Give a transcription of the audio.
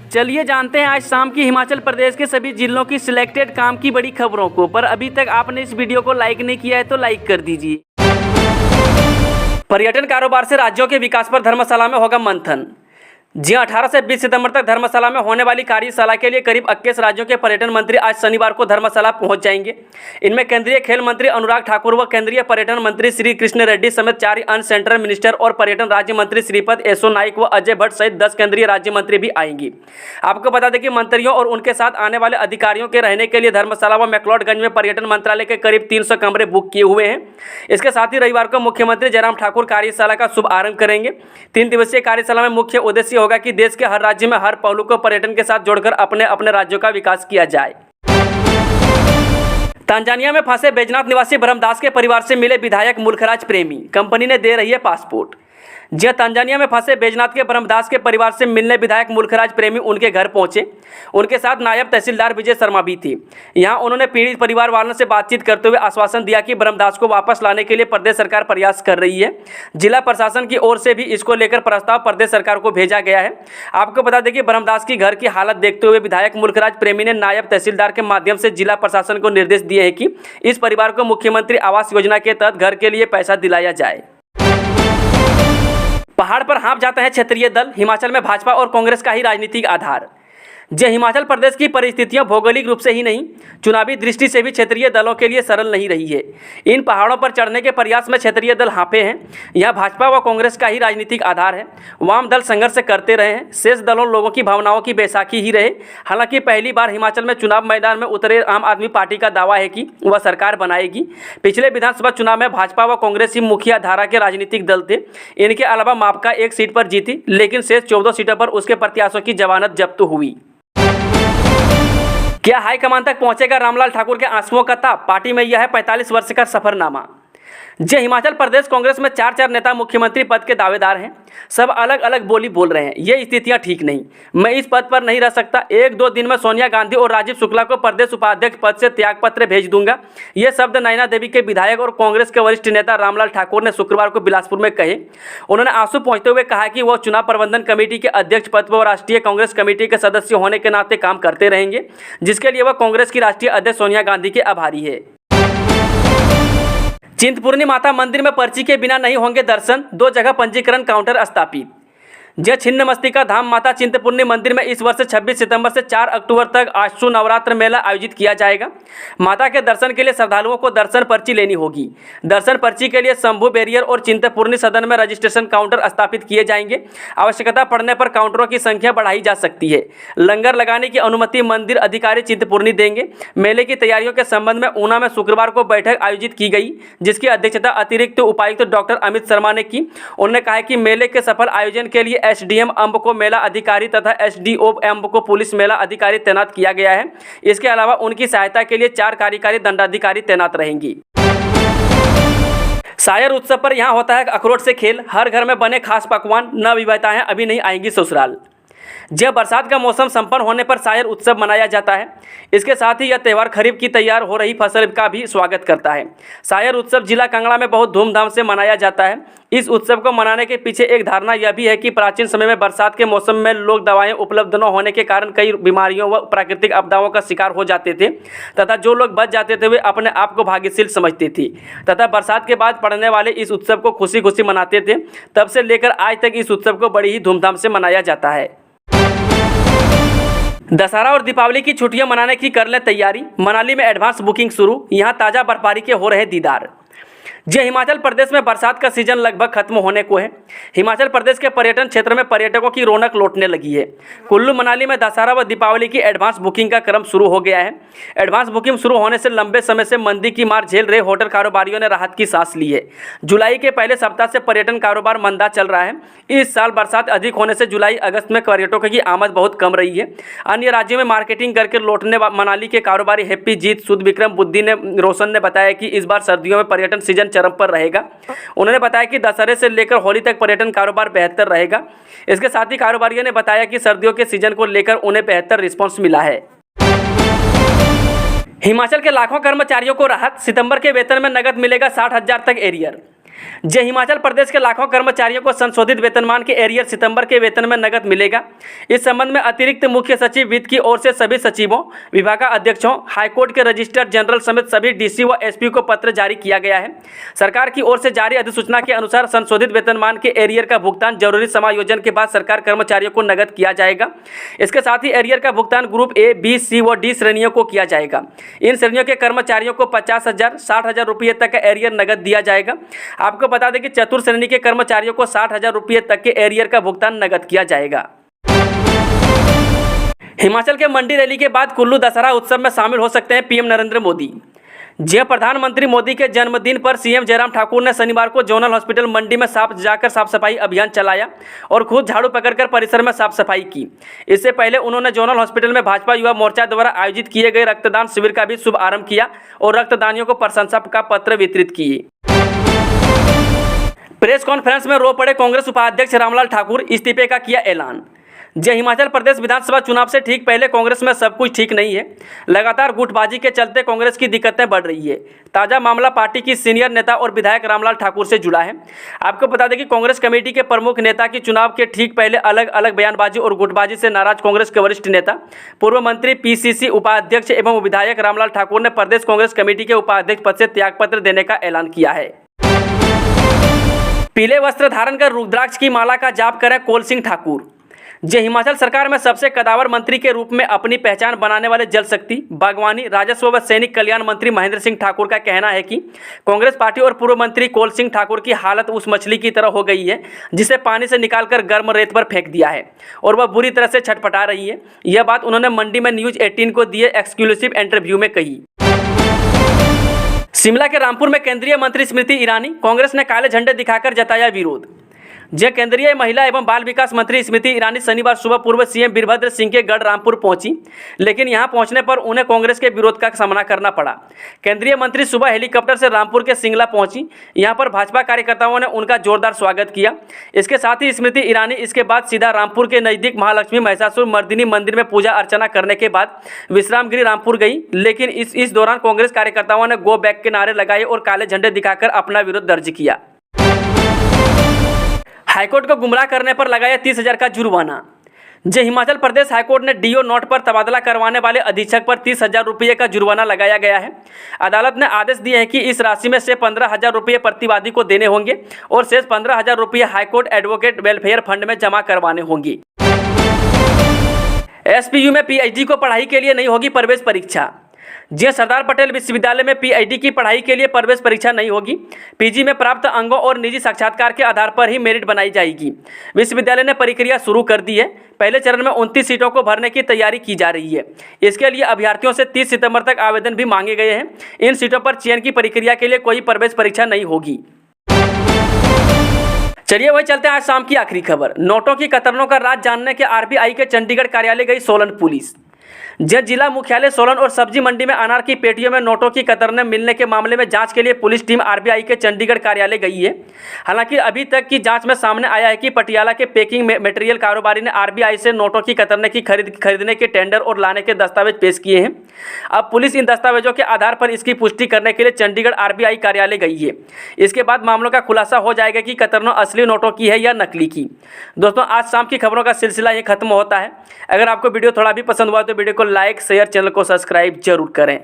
चलिए जानते हैं आज शाम की हिमाचल प्रदेश के सभी जिलों की सिलेक्टेड काम की बड़ी खबरों को। पर अभी तक आपने इस वीडियो को लाइक नहीं किया है तो लाइक कर दीजिए। पर्यटन कारोबार से राज्यों के विकास पर धर्मशाला में होगा मंथन। जी 18 से 20 सितंबर तक धर्मशाला में होने वाली कार्यशाला के लिए करीब 21 राज्यों के पर्यटन मंत्री आज शनिवार को धर्मशाला पहुंच जाएंगे। इनमें केंद्रीय खेल मंत्री अनुराग ठाकुर व केंद्रीय पर्यटन मंत्री श्री कृष्ण रेड्डी समेत 4 अन्य सेंट्रल मिनिस्टर और पर्यटन राज्य मंत्री श्रीपद येसो नाइक व अजय भट्ट सहित 10 केंद्रीय राज्य मंत्री भी आएंगी। आपको बता दें कि मंत्रियों और उनके साथ आने वाले अधिकारियों के रहने के लिए धर्मशाला व मैक्लोडगंज में पर्यटन मंत्रालय के करीब 300 कमरे बुक किए हुए हैं। इसके साथ ही रविवार को मुख्यमंत्री जयराम ठाकुर कार्यशाला का शुभारंभ करेंगे। 3 दिवसीय कार्यशाला में मुख्य उद्देश्य होगा कि देश के हर राज्य में हर पहलू को पर्यटन के साथ जोड़कर अपने अपने राज्यों का विकास किया जाए। तंजानिया में फंसे बैजनाथ निवासी ब्रह्मदास के परिवार से मिले विधायक मुल्खराज प्रेमी, कंपनी ने दे रही है पासपोर्ट। जी तंजानिया में फंसे बैजनाथ के ब्रह्मदास के परिवार से मिलने विधायक मुल्खराज प्रेमी उनके घर पहुंचे। उनके साथ नायब तहसीलदार विजय शर्मा भी थे। यहां उन्होंने पीड़ित परिवार वालों से बातचीत करते हुए आश्वासन दिया कि ब्रह्मदास को वापस लाने के लिए प्रदेश सरकार प्रयास कर रही है। जिला प्रशासन की ओर से भी इसको लेकर प्रस्ताव प्रदेश सरकार को भेजा गया है। आपको बता दें कि ब्रह्मदास की घर की हालत देखते हुए विधायक मुल्खराज प्रेमी ने नायब तहसीलदार के माध्यम से जिला प्रशासन को निर्देश दिए हैं कि इस परिवार को मुख्यमंत्री आवास योजना के तहत घर के लिए पैसा दिलाया जाए। पहाड़ पर हाँफ जाता है क्षेत्रीय दल, हिमाचल में भाजपा और कांग्रेस का ही राजनीतिक आधार। जो हिमाचल प्रदेश की परिस्थितियां भौगोलिक रूप से ही नहीं, चुनावी दृष्टि से भी क्षेत्रीय दलों के लिए सरल नहीं रही है। इन पहाड़ों पर चढ़ने के प्रयास में क्षेत्रीय दल हाँफे हैं। यह भाजपा व कांग्रेस का ही राजनीतिक आधार है। वाम दल संघर्ष करते रहे हैं, शेष दलों लोगों की भावनाओं की बैसाखी ही रहे। हालांकि पहली बार हिमाचल में चुनाव मैदान में उतरे आम आदमी पार्टी का दावा है कि वह सरकार बनाएगी। पिछले विधानसभा चुनाव में भाजपा व कांग्रेस ही मुखिया धारा के राजनीतिक दल थे। इनके अलावा मापका 1 सीट पर जीती, लेकिन शेष 14 सीटों पर उसके प्रत्याशियों की जमानत जब्त हुई। क्या हाईकमान तक पहुंचेगा रामलाल ठाकुर के आंसुओं का ताप? पार्टी में यह है 45 वर्ष का सफरनामा। जो हिमाचल प्रदेश कांग्रेस में 4 नेता मुख्यमंत्री पद के दावेदार हैं। सब अलग अलग बोली बोल रहे हैं। ये स्थितियां ठीक नहीं, मैं इस पद पर नहीं रह सकता। 1-2 दिन में सोनिया गांधी और राजीव शुक्ला को प्रदेश उपाध्यक्ष पद से त्यागपत्र भेज दूंगा। ये शब्द नैना देवी के विधायक और कांग्रेस के वरिष्ठ नेता रामलाल ठाकुर ने शुक्रवार को बिलासपुर में कहे। उन्होंने आंसू पोंछते हुए कहा कि वो चुनाव प्रबंधन कमेटी के अध्यक्ष पद पर राष्ट्रीय कांग्रेस कमेटी के सदस्य होने के नाते काम करते रहेंगे, जिसके लिए वह कांग्रेस की राष्ट्रीय अध्यक्ष सोनिया गांधी के आभारी है। चिंतपूर्णी माता मंदिर में पर्ची के बिना नहीं होंगे दर्शन, 2 जगह पंजीकरण काउंटर स्थापित। जय छिन्नमस्तिका धाम माता चिंतपूर्णी मंदिर में इस वर्ष 26 सितंबर से 4 अक्टूबर तक आशु नवरात्र मेला आयोजित किया जाएगा। माता के दर्शन के लिए श्रद्धालुओं को दर्शन पर्ची लेनी होगी। दर्शन पर्ची के लिए शंभू बैरियर और चिंतपूर्णी सदन में रजिस्ट्रेशन काउंटर स्थापित किए जाएंगे। आवश्यकता पड़ने पर काउंटरों की संख्या बढ़ाई जा सकती है। लंगर लगाने की अनुमति मंदिर अधिकारी चिंतपूर्णी देंगे। मेले की तैयारियों के संबंध में ऊना में शुक्रवार को बैठक आयोजित की गई, जिसकी अध्यक्षता अतिरिक्त उपायुक्त डॉक्टर अमित शर्मा ने की। उन्होंने कहा कि मेले के सफल आयोजन के लिए एसडीएम अंब को मेला अधिकारी तथा एसडीओ अंब को पुलिस मेला अधिकारी तैनात किया गया है। इसके अलावा उनकी सहायता के लिए 4 कार्यकारी दंडाधिकारी तैनात रहेंगी। शायर उत्सव पर यहां होता है अखरोट से खेल, हर घर में बने खास पकवान, नवविवाहिताएं अभी नहीं आएंगी ससुराल। जब बरसात का मौसम संपन्न होने पर शायर उत्सव मनाया जाता है। इसके साथ ही यह त्यौहार खरीफ की तैयार हो रही फसल का भी स्वागत करता है। शायर उत्सव जिला कांगड़ा में बहुत धूमधाम से मनाया जाता है। इस उत्सव को मनाने के पीछे एक धारणा यह भी है कि प्राचीन समय में बरसात के मौसम में लोग दवाएं उपलब्ध न होने के कारण कई बीमारियों व प्राकृतिक आपदाओं का शिकार हो जाते थे, तथा जो लोग बच जाते थे वे अपने आप को भाग्यशील समझते थे तथा बरसात के बाद पड़ने वाले इस उत्सव को खुशी खुशी मनाते थे। तब से लेकर आज तक इस उत्सव को बड़ी ही धूमधाम से मनाया जाता है। दशहरा और दीपावली की छुट्टियां मनाने की कर लें तैयारी, मनाली में एडवांस बुकिंग शुरू, यहां ताज़ा बर्फबारी के हो रहे दीदार। जी हिमाचल प्रदेश में बरसात का सीजन लगभग खत्म होने को है। हिमाचल प्रदेश के पर्यटन क्षेत्र में पर्यटकों की रौनक लौटने लगी है। कुल्लू मनाली में दशहरा व दीपावली की एडवांस बुकिंग का क्रम शुरू हो गया है। एडवांस बुकिंग शुरू होने से लंबे समय से मंदी की मार झेल रहे होटल कारोबारियों ने राहत की सांस ली है। जुलाई के पहले सप्ताह से पर्यटन कारोबार मंदा चल रहा है। इस साल बरसात अधिक होने से जुलाई अगस्त में पर्यटकों की आमद बहुत कम रही है। अन्य राज्यों में मार्केटिंग करके लौटने मनाली के कारोबारी हैप्पी जीत सुध विक्रम बुद्धि ने रोशन ने बताया कि इस बार सर्दियों में पर्यटन सीजन चरम पर रहेगा। उन्होंने बताया कि दशहरे से लेकर होली तक पर्यटन कारोबार बेहतर रहेगा। इसके साथ ही कारोबारियों ने बताया कि सर्दियों के सीजन को लेकर उन्हें बेहतर रिस्पांस मिला है। हिमाचल के लाखों कर्मचारियों को राहत, सितंबर के वेतन में नगद मिलेगा 60,000 तक एरियर। जय हिमाचल प्रदेश के लाखों कर्मचारियों को संशोधित वेतनमान के एरियर सितंबर के वेतन में नकद मिलेगा। इस संबंध में अतिरिक्त मुख्य सचिव वित्त की ओर से सभी सचिवों, विभागाध्यक्षों, हाईकोर्ट के रजिस्ट्रार जनरल समेत सभी डीसी व एसपी को पत्र जारी किया गया है। सरकार की ओर से जारी अधिसूचना के अनुसार संशोधित वेतनमान के एरियर का भुगतान जरूरी समायोजन के बाद सरकार कर्मचारियों को नकद किया जाएगा। इसके साथ ही एरियर का भुगतान ग्रुप ए, बी, सी व डी श्रेणियों को किया जाएगा। इन श्रेणियों के कर्मचारियों को 50,000, 60,000 रुपये तक का एरियर नकद दिया जाएगा। आपको बता दें कि चतुर्थ श्रेणी के कर्मचारियों को 60,000 रुपये तक के एरियर का भुगतान नकद किया जाएगा। हिमाचल के मंडी रैली के बाद कुल्लू दशहरा उत्सव में शामिल हो सकते हैं पीएम नरेंद्र मोदी। जय प्रधानमंत्री मोदी के जन्मदिन पर सीएम जयराम ठाकुर ने शनिवार को जोनल हॉस्पिटल मंडी में जाकर साफ सफाई अभियान चलाया और खुद झाड़ू पकड़कर परिसर में साफ सफाई की। इससे पहले उन्होंने जोनल हॉस्पिटल में भाजपा युवा मोर्चा द्वारा आयोजित किए गए रक्तदान शिविर का भी शुभारंभ किया और रक्तदानियों को प्रशंसा का पत्र वितरित किए। प्रेस कॉन्फ्रेंस में रो पड़े कांग्रेस उपाध्यक्ष रामलाल ठाकुर, इस्तीफे का किया ऐलान। जय हिमाचल प्रदेश विधानसभा चुनाव से ठीक पहले कांग्रेस में सब कुछ ठीक नहीं है। लगातार गुटबाजी के चलते कांग्रेस की दिक्कतें बढ़ रही है। ताज़ा मामला पार्टी की सीनियर नेता और विधायक रामलाल ठाकुर से जुड़ा है। आपको बता दें कि कांग्रेस कमेटी के प्रमुख नेता की चुनाव के ठीक पहले अलग अलग बयानबाजी और गुटबाजी से नाराज कांग्रेस के वरिष्ठ नेता, पूर्व मंत्री, पीसीसी उपाध्यक्ष एवं विधायक रामलाल ठाकुर ने प्रदेश कांग्रेस कमेटी के उपाध्यक्ष पद से त्यागपत्र देने का ऐलान किया है। पीले वस्त्र धारण कर रुद्राक्ष की माला का जाप करें कौल सिंह ठाकुर। जय हिमाचल सरकार में सबसे कदावर मंत्री के रूप में अपनी पहचान बनाने वाले जल शक्ति, बागवानी, राजस्व व सैनिक कल्याण मंत्री महेंद्र सिंह ठाकुर का कहना है कि कांग्रेस पार्टी और पूर्व मंत्री कौल सिंह ठाकुर की हालत उस मछली की तरह हो गई है जिसे पानी से निकालकर गर्म रेत पर फेंक दिया है और वह बुरी तरह से छटपटा रही है। यह बात उन्होंने मंडी में न्यूज 18 को दिए एक्सक्लूसिव इंटरव्यू में कही। शिमला के रामपुर में केंद्रीय मंत्री स्मृति ईरानी, कांग्रेस ने काले झंडे दिखाकर जताया विरोध। जय केंद्रीय महिला एवं बाल विकास मंत्री स्मृति ईरानी शनिवार सुबह पूर्व सीएम वीरभद्र सिंह के गढ़ रामपुर पहुंची, लेकिन यहां पहुंचने पर उन्हें कांग्रेस के विरोध का सामना करना पड़ा। केंद्रीय मंत्री सुबह हेलीकॉप्टर से रामपुर के सिंगला पहुंची। यहां पर भाजपा कार्यकर्ताओं ने उनका जोरदार स्वागत किया। इसके साथ ही स्मृति ईरानी इसके बाद सीधा रामपुर के नजदीक महालक्ष्मी महिषासुर मर्दिनी मंदिर में पूजा अर्चना करने के बाद विश्रामगिरी रामपुर गई, लेकिन इस दौरान कांग्रेस कार्यकर्ताओं ने गो बैक के नारे लगाए और काले झंडे दिखाकर अपना विरोध दर्ज किया। हाईकोर्ट को गुमराह करने पर लगाया 30,000 का जुर्माना। जय हिमाचल प्रदेश हाईकोर्ट ने डीओ नोट पर तबादला करवाने वाले अधीक्षक पर 30,000 रुपये का जुर्माना लगाया गया है। अदालत ने आदेश दिए हैं कि इस राशि में से 15,000 रुपये प्रतिवादी को देने होंगे और शेष 15,000 रुपये हाईकोर्ट एडवोकेट वेलफेयर फंड में जमा करवाने होंगे। एसपीयू में पीएचडी को पढ़ाई के लिए नहीं होगी प्रवेश परीक्षा। जी सरदार पटेल विश्वविद्यालय में पीएचडी की पढ़ाई के लिए प्रवेश परीक्षा नहीं होगी। पीजी में प्राप्त अंकों और निजी साक्षात्कार के आधार पर ही मेरिट बनाई जाएगी। विश्वविद्यालय ने प्रक्रिया शुरू कर दी है। पहले चरण में 29 सीटों को भरने की तैयारी की जा रही है। इसके लिए अभ्यर्थियों से 30 सितंबर तक आवेदन भी मांगे गए हैं। इन सीटों पर चयन की प्रक्रिया के लिए कोई प्रवेश परीक्षा नहीं होगी। चलिए वही चलते हैं आज शाम की आखिरी खबर। नोटों की कतरनों का राज जानने के आरबीआई के चंडीगढ़ कार्यालय गई सोलन पुलिस। जिला मुख्यालय सोलन और सब्जी मंडी में अनार की पेटियों में नोटों की कतरनें मिलने के मामले में जांच के लिए पुलिस टीम आरबीआई के चंडीगढ़ कार्यालय गई है। हालांकि अभी तक की जांच में सामने आया है कि पटियाला के पैकिंग मटेरियल कारोबारी ने आरबीआई से नोटों की कतरनें की खरीदने के टेंडर और लाने के दस्तावेज पेश किए हैं। अब पुलिस इन दस्तावेजों के आधार पर इसकी पुष्टि करने के लिए चंडीगढ़ आरबीआई कार्यालय गई है। इसके बाद मामलों का खुलासा हो जाएगा कि कतरनें असली नोटों की है या नकली की। दोस्तों आज शाम की खबरों का सिलसिला ये खत्म होता है। अगर आपको वीडियो थोड़ा भी पसंद हुआ तो वीडियो को लाइक, शेयर, चैनल को सब्सक्राइब जरूर करें।